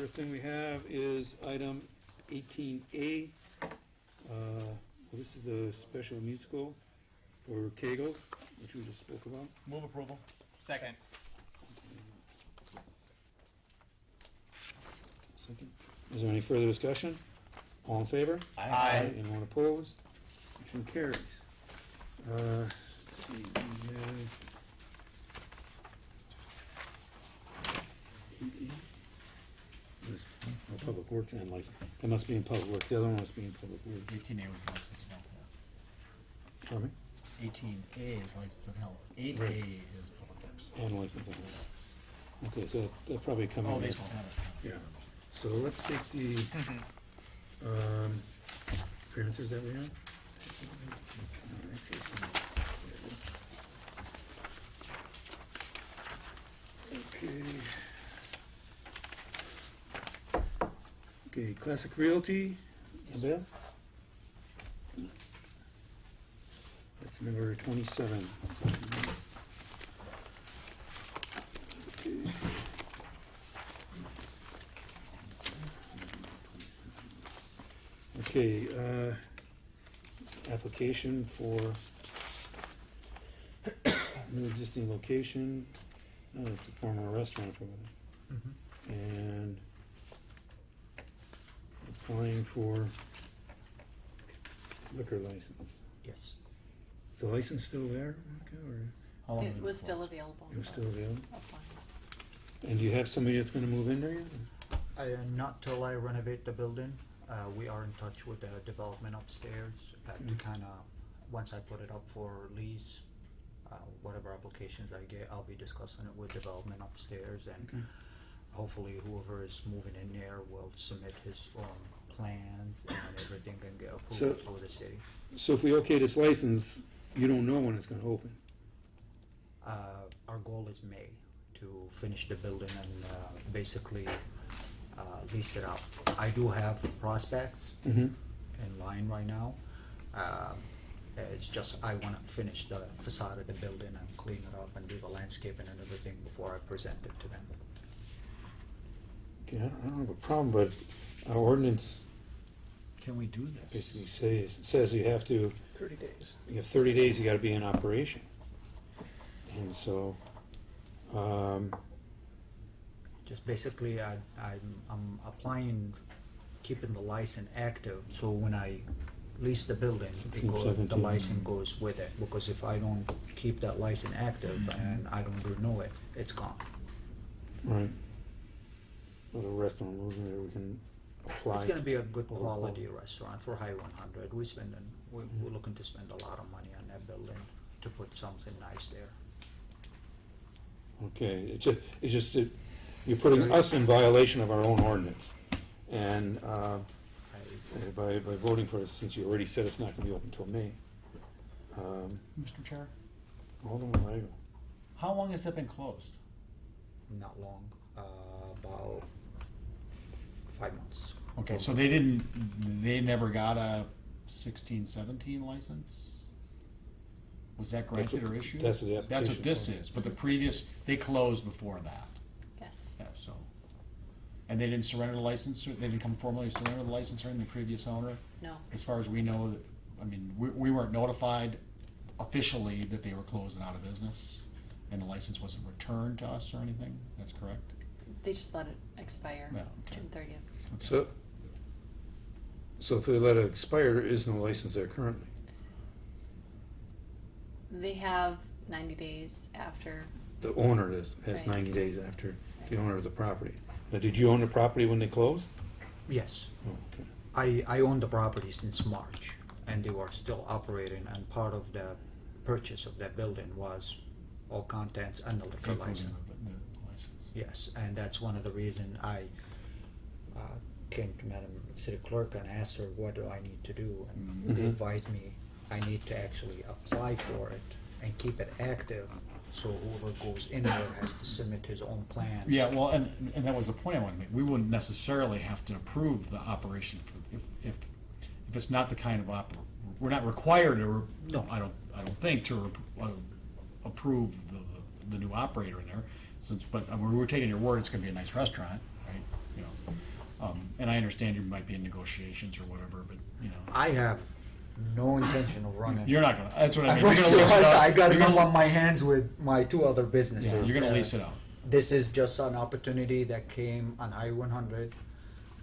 first thing we have is item 18A. This is the special musical for Kegels, which we just spoke about. Move approval. Second. Second. Is there any further discussion? All in favor? Aye. Anyone opposed? Motion carries. Let's see, we have 8A. This- oh, Public Works and license. That must be in Public Works. The other one must be in Public Works. 18A was license and health. Pardon me? 18A is license and health. 8A Right. is public works. And license and health. Okay, so they'll probably come in. Oh, they next- still have it. Yeah. So let's take the appearances that we have. All right, so some- Okay. Okay, Classic Realty, Bill? That's number 27. Okay. Okay, application for new existing location. Oh, it's a former restaurant over there. And applying for liquor license. Yes. Is the license still there, Monica, or How long It have they was been still closed? available. it was but still available? I'll find it. And do you have somebody that's gonna move in there yet? Not till I renovate the building. We are in touch with the development upstairs to kind of, once I put it up for lease, whatever applications I get, I'll be discussing it with development upstairs, and Okay. hopefully whoever is moving in there will submit his plans and everything can get So- approved for the city. So if we okay this license, you don't know when it's gonna open? Our goal is May to finish the building and basically lease it out. I do have prospects Mm-hmm. in line right now. It's just I want to finish the facade of the building and clean it up and do the landscaping and everything before I present it to them. Okay, I don't have a problem, but our ordinance Can we do this? basically says you have to, 30 days. you have 30 days, you gotta be in operation. And so, Just basically, I'm applying, keeping the license active, so when I lease the building, the 17. license goes with it. Because if I don't keep that license active and I don't renew it, it's gone. right. Well, a restaurant moving there, we can apply. It's gonna be a good Or- quality restaurant for High 100. We're looking to spend a lot of money on that building to put something nice there. Okay, it's just that you're putting us in violation of our own ordinance. And, by voting for it, since you already said it's not gonna be open until May. Mr. Chair, Hold on, I go. how long has that been closed? Not long, about 5 months. Okay, so they never got a 16-17 license? Was that granted or issued? that's what the That's what application this was. is, but the previous, they closed before that. Yes. Yeah, so. And they didn't surrender the license, or they didn't come formally surrender the license or in the previous owner? No. As far as we know, I mean, we weren't notified officially that they were closed and out of business, and the license wasn't returned to us or anything, that's correct? They just let it expire Yeah, okay. June 30th. So if they let it expire, there is no license there currently? They have 90 days after. The owner has Right. 90 days after the owner of the property. Now, did you own the property when they closed? Yes, Oh, okay. I owned the property since March, and they were still operating, and part of the purchase of that building was all contents and the liquor Including license. the license. Yes, and that's one of the reasons I came to Madam City Clerk and asked her, what do I need to do? And they Mhm. advised me, I need to actually apply for it and keep it active, so whoever goes in there has to submit his own plans. Yeah, well, and that was the point I wanted to make. We wouldn't necessarily have to approve the operation if it's not the kind of we're not required to, No. I don't think, to approve the new operator in there, but we're taking your word it's gonna be a nice restaurant, right? You know, And I understand you might be in negotiations or whatever, but, you know, I have no intention of running. you're not gonna, that's what I mean. I, You're gonna lease it out. got You're enough gonna- on my hands with my two other businesses. Yeah, you're gonna lease it out. This is just an opportunity that came on I-100,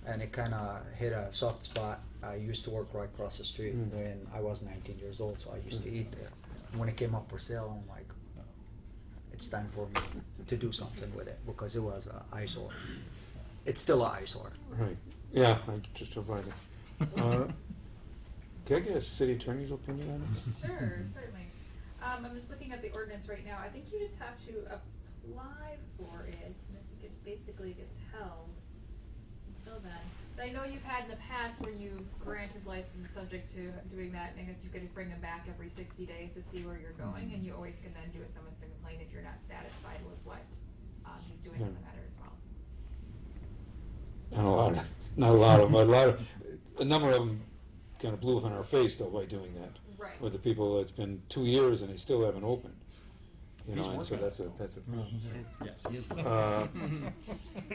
and it kind of hit a soft spot. I used to work right across the street when I was 19 years old, so I used to eat there. When it came up for sale, I'm like, it's time for me to do something with it because it was an eyesore. It's still an eyesore. Right, yeah, I just provided. Can I get a city attorney's opinion on this? Sure, certainly. I'm just looking at the ordinance right now. I think you just have to apply for it, and I think it basically gets held until then. But I know you've had in the past where you granted license subject to doing that, and I guess you could bring them back every 60 days to see where you're going, and you always can then do a summons and complaint if you're not satisfied with what he's doing in the matter as well. And not a lot of them, but a number of them kind of blew up in our face though by doing that. Right. With the people, it's been 2 years and they still haven't opened. You He's know, and so working on that's a, Yes, he is. uh,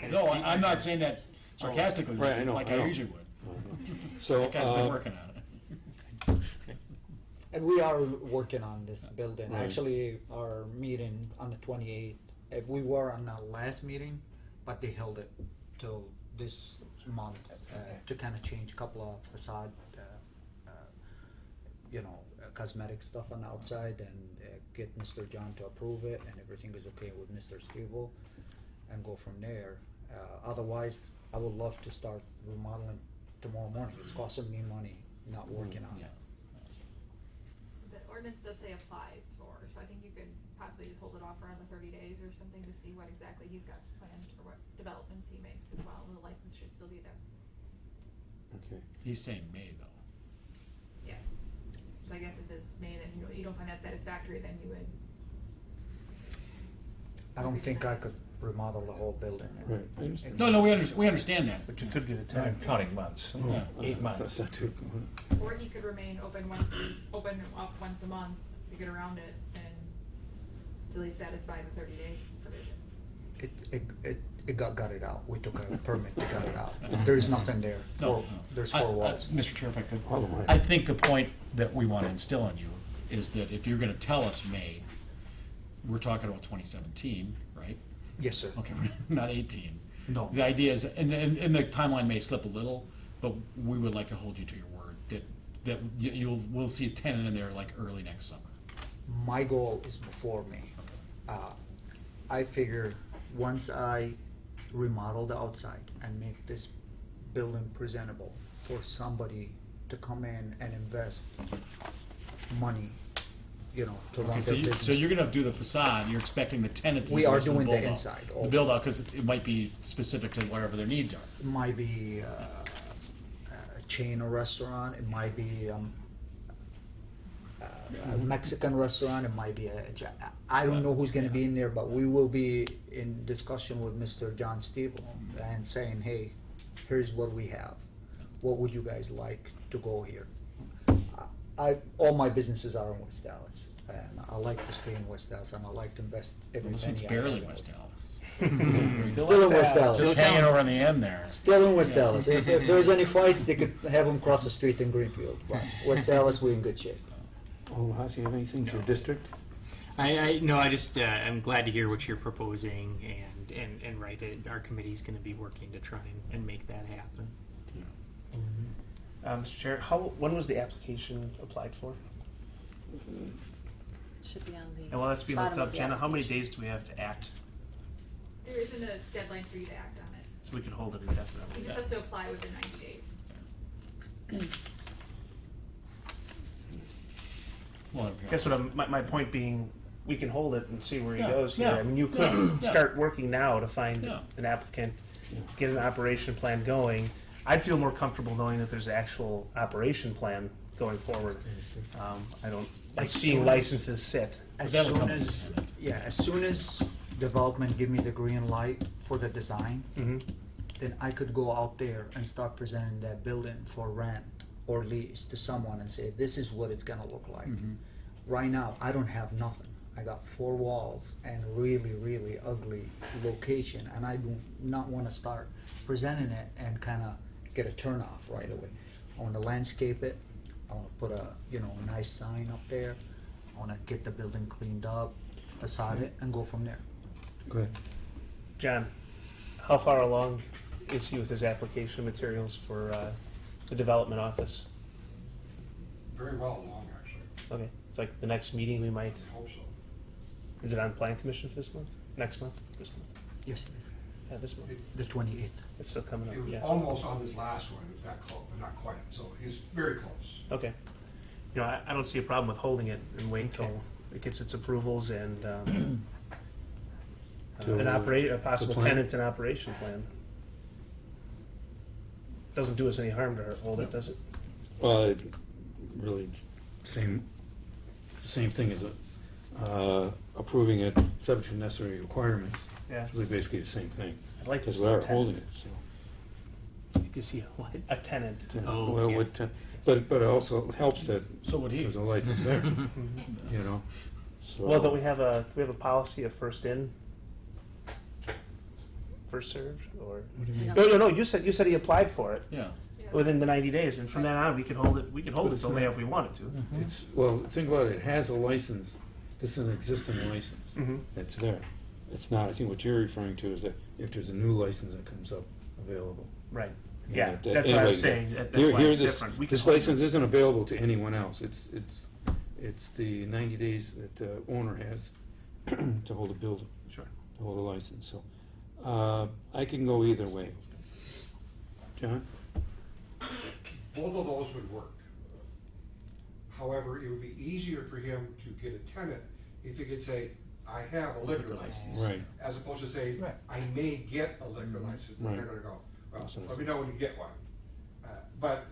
No, I'm not saying that sarcastically, Right, I know, like I I know. usually would. so, That guy's been working on it. And we are working on this building. Right. Actually, our meeting on the 28th, we were on our last meeting, but they held it till this month to kind of change a couple of facade, cosmetic stuff on the outside and get Mr. John to approve it, and everything is okay with Mr. Stevel, and go from there. Otherwise, I would love to start remodeling tomorrow morning. It's costing me money not working on Yeah. it. The ordinance does say applies for, so I think you could possibly just hold it off for another 30 days or something to see what exactly he's got planned or what developments he makes as well. The license should still be there. okay. He's saying May though. Yes. So I guess if it's May, then you don't find that satisfactory, then you would. I don't think I could remodel the whole building. Right, I understand. No, we understand that. But you could get a I'm tenant. counting months. Yeah. 8 months. That's not too- Or he could remain open up once a month to get around it and till he's satisfied the 30-day provision. It got gutted out. We took a permit to gut it out. There's nothing there. No. There's I- four walls. Mr. Chair, if I could, Oh, my. I think the point that we want to instill in you is that if you're gonna tell us May, we're talking about 2017, right? Yes, sir. Okay, not 18. No. The idea is, and the timeline may slip a little, but we would like to hold you to your word, that we'll see a tenant in there like early next summer. My goal is before me. I figure once I remodel the outside and make this building presentable for somebody to come in and invest money, to run Okay, their business. so you're gonna do the facade, you're expecting the tenant to We do are this in doing the build-out. inside The also. build out, because it might be specific to whatever their needs are. It might be a chain or restaurant. It might be a Mexican restaurant. It might be I don't know who's going to be in there, but we will be in discussion with Mr. John Stevel and saying, hey, here's what we have. What would you guys like to go here? All my businesses are in West Dallas, and I like to stay in West Dallas, and I like to invest every This penny one's I barely have. West Dallas. Still in West Dallas. Just hanging over on the end there. Still in West Yeah. Dallas. If there's any fights, they could have them cross the street in Greenfield. But West Dallas, we're in good shape. Oh, Haas, you have anything for your district? I'm glad to hear what you're proposing, and right, our committee's going to be working to try and make that happen. Mr. Chair, when was the application applied for? Should be on the. And while that's being looked bottom of up, the Jenna, how many application. days do we have to act? There isn't a deadline for you to act on it. So we could hold it He indefinitely. just has to apply within 90 days. Well, Guess what my point being, we can hold it and see where he Yeah, goes here. yeah, I mean, you could yeah. start working now to find Yeah. an applicant, get an operation plan going. I'd feel more comfortable knowing that there's an actual operation plan going forward. I don't like As seeing soon as- licenses sit. As That'll soon come as, from the tenant. as soon as development give me the green light for the design, Mm-hmm. then I could go out there and start presenting that building for rent or lease to someone and say, this is what it's gonna look like. Mhm. Right now, I don't have nothing. I got 4 walls and really, really ugly location, and I do not want to start presenting it and kind of get a turnoff right away. I want to landscape it. I want to put a a nice sign up there. I want to get the building cleaned up, facade it, and go from there. Go ahead. John, how far along is he with his application materials for the development office? Very well along, actually. Okay, it's like the next meeting we might. I hope so. Is it on plan commission for this month? Next month? This month? Yes, it is. Yeah, this month. The 28th. It's still coming up. It was Yeah. almost on his last one, it was that close, but not quite, so he's very close. Okay. You know, I don't see a problem with holding it and wait until Okay. it gets its approvals and To, a possible the plan. tenant and operation plan. Doesn't do us any harm to hold it, does it? Well, really, it's the same thing as approving it subject to necessary requirements. Yeah. It's really basically the same thing, I'd like to because see we a are holding tenant. it, so. Like to see what? A tenant. Oh, Well, yeah. but it also helps that So would he. there's a license there, you know, so. Well, don't we have a policy of first in, first served, or? What do you mean? No. You said he applied for it Yeah. within the 90 days, and from then on we could hold it. We could hold But it it's till not- May if we wanted to. It's, well, think about it, it has a license, this is an existing license, Mhm. it's there. It's not, I think what you're referring to is that if there's a new license that comes up available. Right. you Yeah, know, that- that's what I anyway, was saying. That's here- why here it's this- different. We can This hold license it. isn't available to anyone else, it's the 90 days that the owner has to hold a building, Sure. to hold a license, so. I can go either way. John? Both of those would work. However, it would be easier for him to get a tenant if he could say, I have a liquor license. Right. As opposed to say, Right. I may get a liquor license, and they're Right. gonna go, well, That's what I let me said. know when you get one. But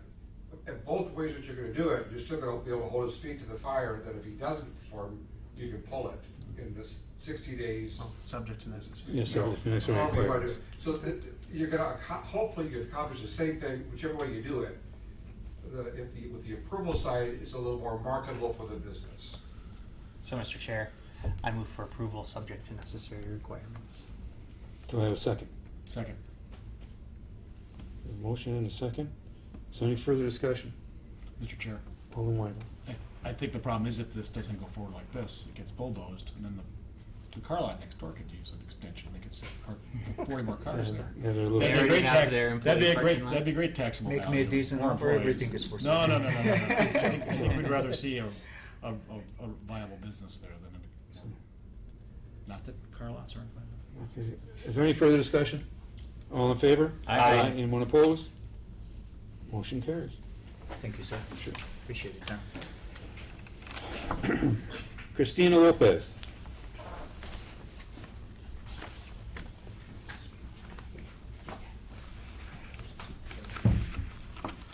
in both ways that you're gonna do it, you're still gonna be able to hold his feet to the fire, that if he doesn't perform, you can pull it in this 60 days. Well, subject to necessary. Yes, you know, so it's necessary however you wanna do requirements. it. So that you're gonna, hopefully you accomplish the same thing, whichever way you do it. With the approval side, it's a little more marketable for the business. So, Mr. Chair, I move for approval subject to necessary requirements. Do I have a second? Second. A motion and a second. Is there any further discussion? Mr. Chair. Alderman Weigel. I think the problem is if this doesn't go forward like this, it gets bulldozed, and then the car lot next door could use an extension. They could park 40 more cars there. Yeah, they're a little. They That'd be a already great have tax. their That'd be employee a great. parking lot. That'd be great taxable Make me a value. decent More offer, employees. everything is for No, sale. no. I think we'd rather see a viable business there than not that car lots aren't viable. Okay. Is there any further discussion? All in favor? Aye. Anyone opposed? Motion carries. Thank you, sir. Sure. Appreciate it, sir. Christina Lopez.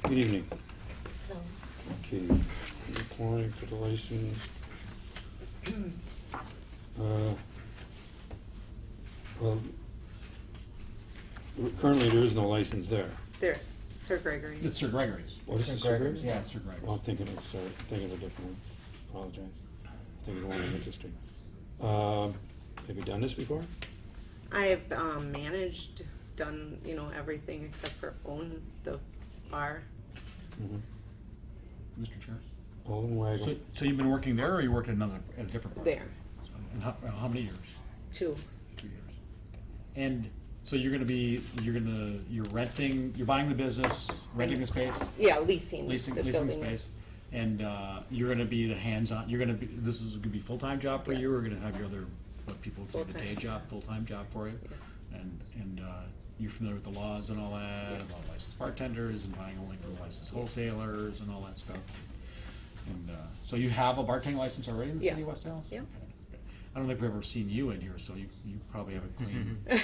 Good evening. Okay, applying for the license. Well, currently there is no license there. There is, Sir Gregory. It's Sir Gregory's. What is Sir it, Sir Gregory's? Gregory's? Yeah, it's Sir Gregory's. Oh, I'm thinking of, sorry, I'm thinking of a different one. Apologize. I'm thinking of one in Manchester. Have you done this before? I have managed, done, everything except for own the bar. Mm-hmm. Mr. Chair. Alderman So, Weigel. so you've been working there, or you worked at a different bar? There, And how many years? 2. 2 years. And so you're renting, you're buying the business, renting the space, Yeah, leasing leasing the the building. space, and you're gonna be the hands-on. This is gonna be a full-time job for you. Yes. Or gonna have your other, what people would say, the day Full-time. job, full-time job for you. Yes. And you're familiar with the laws and all that, Yes. about licensed bartenders and buying only from licensed wholesalers and all that stuff. And so you have a bartending license already in the city of Yes. West Dallas? Yep. Okay. I don't think we've ever seen you in here, so you probably have a clean. That's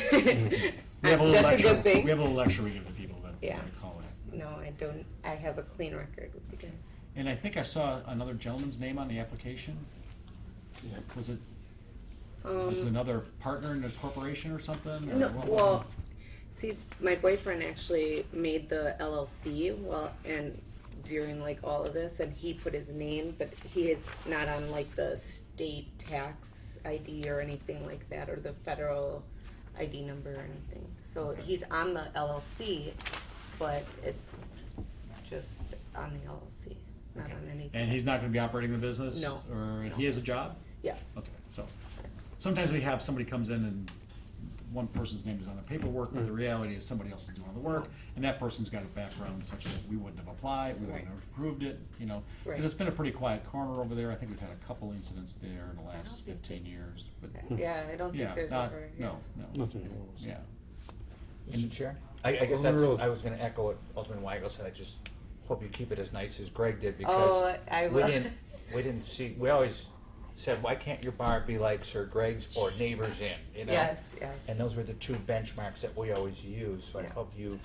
We have a little a lecture. good thing. We have a little lecture we give to people that Yeah. I call it. No, I don't, I have a clean record with you guys. And I think I saw another gentleman's name on the application. Yeah. Was it another partner in the corporation or something? Or No, what- well, see, my boyfriend actually made the LLC, and during like all of this, and he put his name, but he is not on like the state tax ID or anything like that, or the federal ID number or anything. So he's on the LLC, but it's just on the LLC, not on anything. And he's not gonna be operating the business? No. Or he has a job? Yes. Okay, so, sometimes we have somebody comes in and one person's name is on the paperwork, but the reality is somebody else is doing the work, and that person's got a background such that we wouldn't have applied, we wouldn't have approved it, you know. Right. And it's been a pretty quiet corner over there, I think we've had a couple incidents there in the last 15 years, but, Yeah, I don't yeah, think there's not, ever. no, no. Nothing else. Yeah. Mr. Chair? I guess that's, I was gonna echo what Alderman Weigel said, I just hope you keep it as nice as Greg did, because Oh, I we will. didn't see, we always said, why can't your bar be like Sir Greg's or Neighbors Inn, you know? Yes, yes. And those were the two benchmarks that we always used, so I Yeah. hope you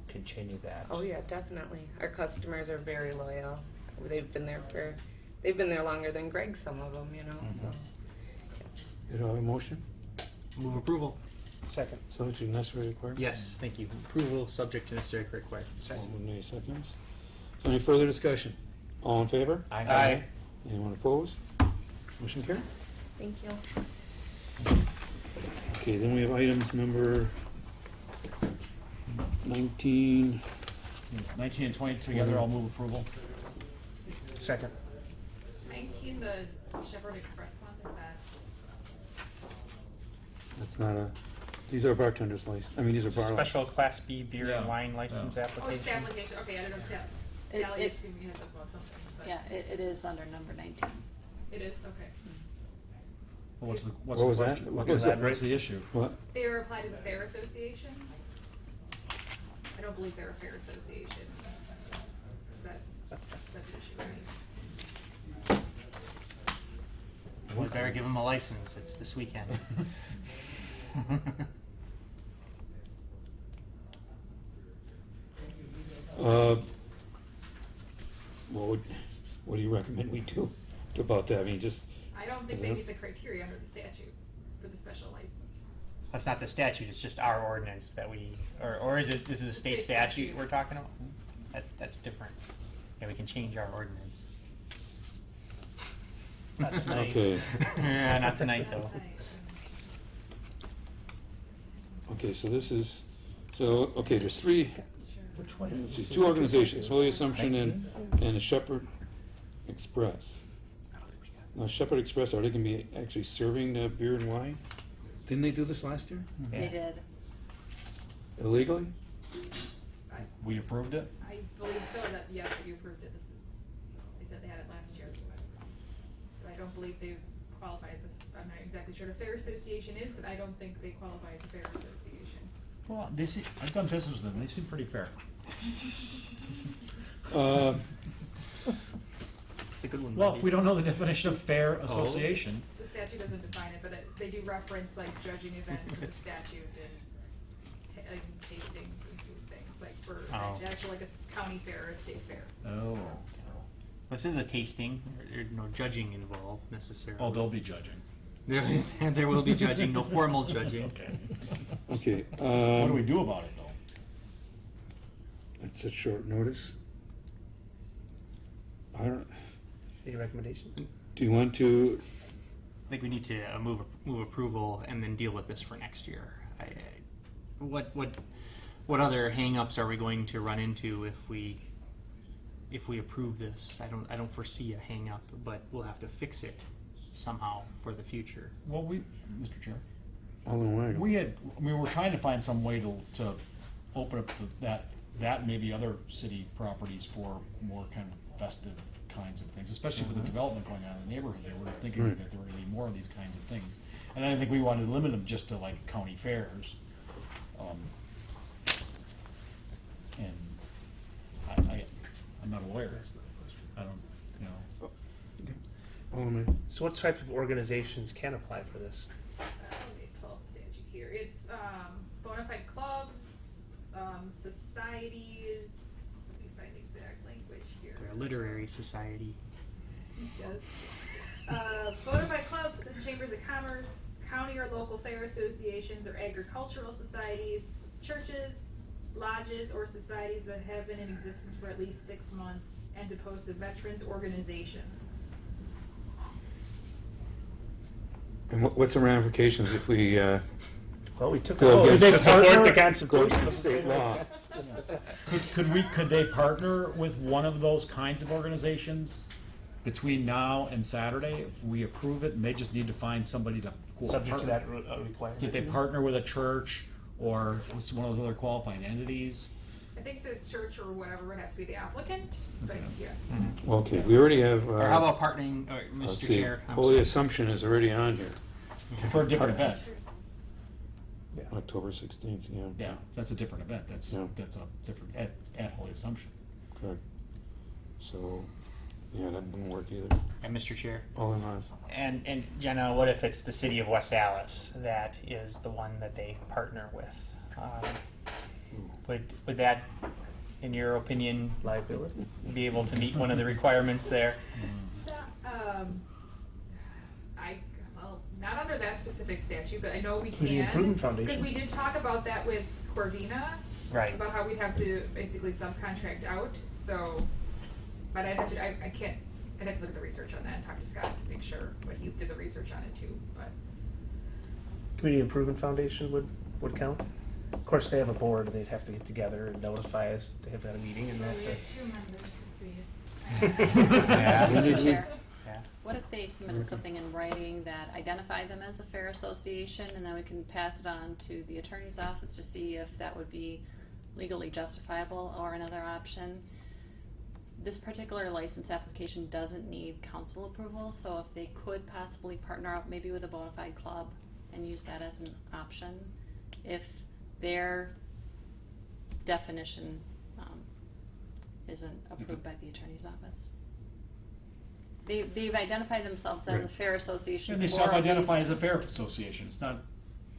continue that. Oh yeah, definitely. Our customers are very loyal. They've been there longer than Greg, some of them, you know, so. Did I have a motion? Move approval. Second. Subject to necessary requirements? Yes, thank you. Approval subject to necessary requirements. Alderman May seconds. So any further discussion? All in favor? Aye. Anyone opposed? Motion carried. Thank you. Okay, then we have items number 19. 19 and 20 together, I'll move approval. Second. 19, the Shepherd Express one, is that? That's not a, these are bartenders license, I mean, these are It's a bar special licenses. Class B beer and Yeah. wine license Oh, application. staff application, okay, I don't know, staff. It- Sally it- assumed we had to about something, but. Yeah, it is under number 19. It is, okay. Well, what's the What was that? question? What What's was that? What's the issue? What? They were applied as a fair association. I don't believe they're a fair association. So that's an issue, right? We better give them a license. It's this weekend. What do you recommend we do about that? I mean, just, I don't think they meet the criteria under the statute for the special license. That's not the statute, it's just our ordinance that we, or is it, this is a state State statute statute. we're talking about? That's different. Yeah, we can change our ordinance. Not tonight. Okay. Yeah, not tonight though. okay, so this is, so, okay, there's three, Which one? let's see, two organizations, Holy Assumption and the Shepherd Express. Now, Shepherd Express, are they gonna be actually serving beer and wine? Didn't they do this last year? Yeah. They did. Illegally? We approved it? I believe so, that, yes, that you approved it. They said they had it last year. But I don't believe they qualify as a, I'm not exactly sure what a fair association is, but I don't think they qualify as a fair association. Well, they seem, I've done business with them, they seem pretty fair. It's a good one. Well, if we don't know the definition of fair association, The statute doesn't define it, but they do reference like judging events in the statute and like tastings and food things, like for Oh. actually like a county fair or a state fair. oh, This is a tasting, there's no judging involved necessarily. oh, they'll be judging. There will be judging, no formal judging. Okay. Okay, What do we do about it, though? it's a short notice. I don't, Any recommendations? do you want to, I think we need to move approval and then deal with this for next year. What other hang-ups are we going to run into if we approve this? I don't foresee a hang-up, but we'll have to fix it somehow for the future. Well, Mr. Chair, Alderman Weigel? we're trying to find some way to open up that and maybe other city properties for more kind of festive kinds of things, especially with the development going on in the neighborhood there. We're thinking Right. that there were gonna be more of these kinds of things. And I didn't think we wanted to limit them just to like county fairs. And I'm not a lawyer. I don't, you know. Alderman, So what type of organizations can apply for this? Let me pull up the statute here. It's bona fide clubs, societies. Let me find the exact language here. We're a literary society. Yes. Bona fide clubs and chambers of commerce, county or local fair associations or agricultural societies, churches, lodges, or societies that have been in existence for at least 6 months and to post to veterans organizations. And what's the ramifications if we, Well, we took Go an oath against- to support the go Constitution. against state law? Could they partner with one of those kinds of organizations between now and Saturday? If we approve it and they just need to find somebody to. quote, Subject to partner- that requirement. Did they partner with a church or what's one of those other qualifying entities? I think the church or whatever would have to be the applicant, but Okay. yes. Okay, we already have, Or how about partnering, let's Mr. see, Chair? I'm Holy sorry. Assumption is already on here, For a different event. October 16th, yeah. Yeah, that's a different event. That's Yeah. a different, at Holy Assumption. Good. So, yeah, that wouldn't work either. And Mr. Chair. All in eyes. And Jenna, what if it's the city of West Allis that is the one that they partner with? Would that, in your opinion, Liability. be able to meet one of the requirements there? Well, not under that specific statute, but I know we With the can. Improvement Because Foundation. we did talk about that with Corvina. Right. About how we'd have to basically subcontract out, so, but I'd have to, I can't, I'd have to look at the research on that and talk to Scott to make sure, but he did the research on it too, but. Community Improvement Foundation would count. Of course, they have a board, and they'd have to get together and notify us that they have got a meeting, and that's it. Yeah. Mr. Chair, Yeah. what if they submitted something in writing that identified them as a fair association, and then we can pass it on to the attorney's office to see if that would be legally justifiable, or another option? This particular license application doesn't need council approval, so if they could possibly partner up maybe with a bona fide club and use that as an option, if their definition isn't approved by the attorney's office. They've identified themselves as a fair association. And they for a self-identify as reason. a fair association. It's not,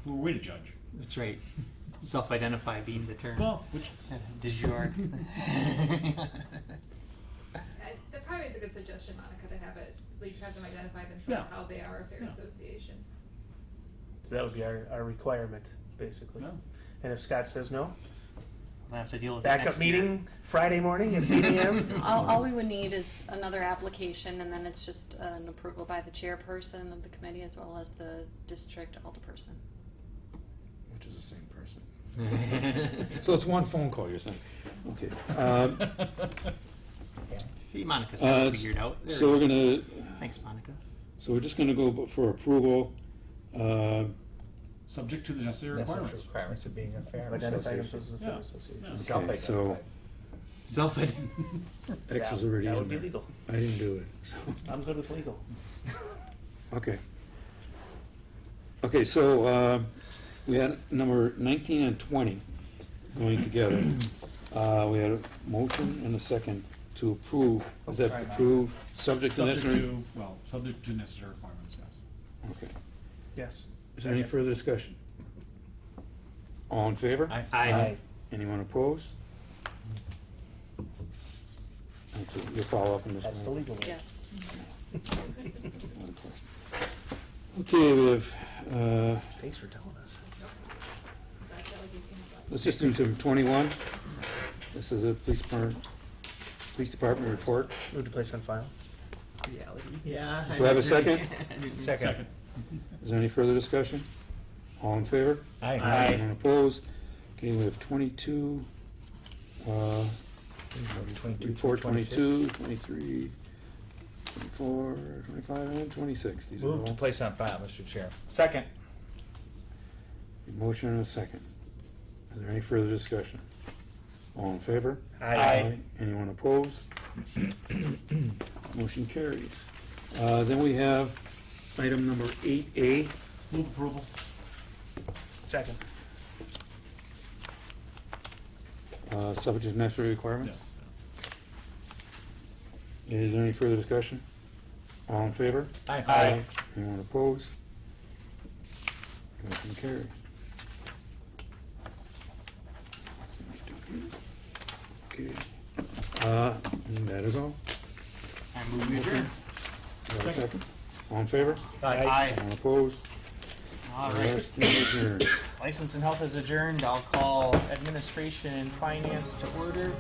who are we to judge? That's right. Self-identify being the term. Well, which, Du jour. That probably is a good suggestion, Monica, to have it, at least have them identify themselves Yeah. how they are a fair Yeah. association. So that would be our requirement, basically. no. And if Scott says no, We'll have to deal with it backup next year. meeting Friday morning at 8 a.m. All we would need is another application, and then it's just an approval by the chairperson of the committee as well as the district alderperson. Which is the same person. So it's one phone call, you're saying? Okay. See, Monica's got it Uh, figured out. There So we we're go. gonna, Thanks, Monica. so we're just gonna go for approval. Subject to the necessary That's the requirements. requirements of being a fair Identify association. themselves as a fair Yeah. association. Yeah. Okay, so Self-identify. X is already That in would be there. legal. I didn't do it, so, I'm good with legal. okay. Okay, so, we had number 19 and 20 going together. We had a motion and a second to approve, is that approve, subject to Subject necessary? to, well, subject to necessary requirements, yes. Okay. Yes. Is there any further discussion? All in favor? Aye. Anyone opposed? Okay, you'll follow up on this one. That's the legal way. Yes. Okay, we have, Thanks for telling us. let's just do to 21. This is a police department report. Move to place on file. Reality. Yeah. Do I have a second? Second. Is there any further discussion? All in favor? Aye. Anyone opposed? Okay, we have 22, 24, 22, 23, 24, 25, and 26. These are Move to all. place on file, Mr. Chair. Second. Motion and a second. Is there any further discussion? All in favor? Aye. Anyone opposed? Motion carries. Then we have item number 8A. Move approval. Second. Subject to necessary requirements. Yeah. Is there any further discussion? All in favor? Aye. Anyone opposed? Motion carries. Okay. And that is all. I move we adjourn. Do I have a second? All in favor? Aye. Anyone opposed? All right. Last thing is adjourned. License and Health is adjourned. I'll call Administration and Finance to order.